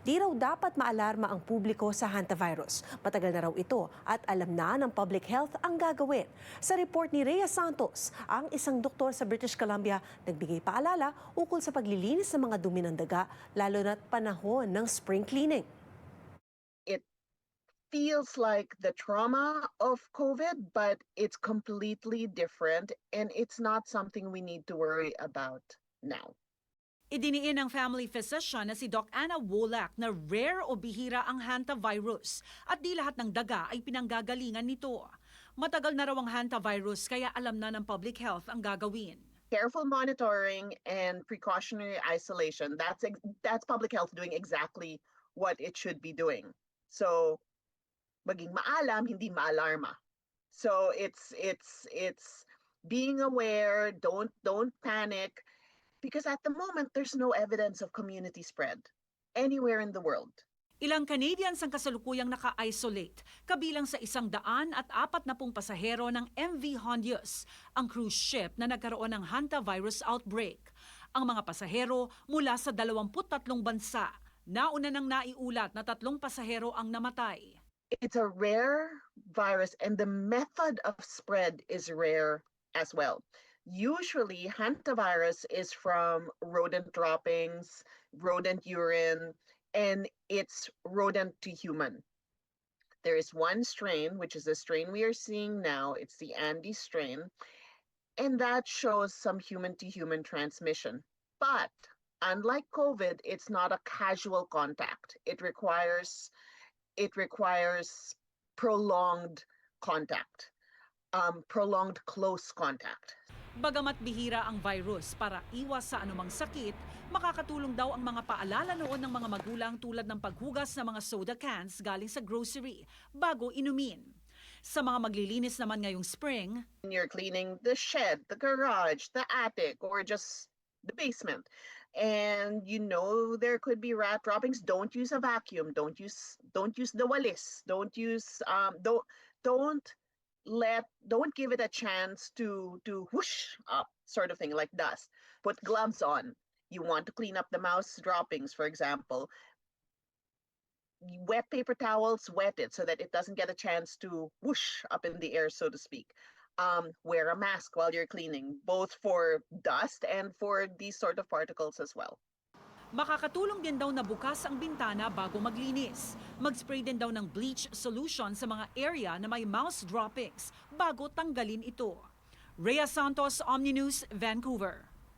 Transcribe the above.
Di raw dapat maalarma ang publiko sa hantavirus. Matagal na raw ito at alam na ng public health ang gagawin. Sa report ni Rhea Santos, ang isang doktor sa British Columbia nagbigay paalala ukol sa paglilinis ng mga dumi ng daga, lalo na't panahon ng spring cleaning. It feels like the trauma of COVID, but it's completely different and it's not something we need to worry about now. Idiniin ng family physician na si Doc Anna Wolak na rare o bihira ang hantavirus at di lahat ng daga ay pinanggagalingan nito. Matagal na raw ang hantavirus kaya alam na ng public health ang gagawin. Careful monitoring and precautionary isolation, that's public health doing exactly what it should be doing. So, maging maalam, hindi maalarma. So, it's being aware, don't panic, because at the moment there's no evidence of community spread anywhere in the world. Ilang Canadians ang kasalukuyang naka-isolate, kabilang sa 140 pasahero ng MV Hondius, ang cruise ship na nagkaroon ng hantavirus outbreak. Ang mga pasahero mula sa 23 bansa. Nauna nang naiulat na 3 pasahero ang namatay. It's a rare virus and the method of spread is rare as well. Usually, hantavirus is from rodent droppings, rodent urine, and it's rodent to human. There is one strain, which is the strain we are seeing now. It's the Andes strain, and that shows some human-to-human transmission. But unlike COVID, it's not a casual contact. It requires prolonged contact, prolonged close contact. Bagamat bihira ang virus para iwas sa anumang sakit, makakatulong daw ang mga paalala noon ng mga magulang tulad ng paghugas ng mga soda cans galing sa grocery bago inumin. Sa mga maglilinis naman ngayong spring, You're cleaning the shed, the garage, the attic, or just the basement. And you know there could be rat droppings. Don't use a vacuum. Don't use the walis. Don't give it a chance to whoosh up, sort of thing, like dust. Put gloves on. You want to clean up the mouse droppings, for example. Wet paper towels, wet it so that it doesn't get a chance to whoosh up in the air, so to speak. Wear a mask while you're cleaning, both for dust and for these sort of particles as well. makakatulong din daw na bukas ang bintana bago maglinis. Mag-spray din daw ng bleach solution sa mga area na may mouse droppings bago tanggalin ito. Rhea Santos, Omni News, Vancouver.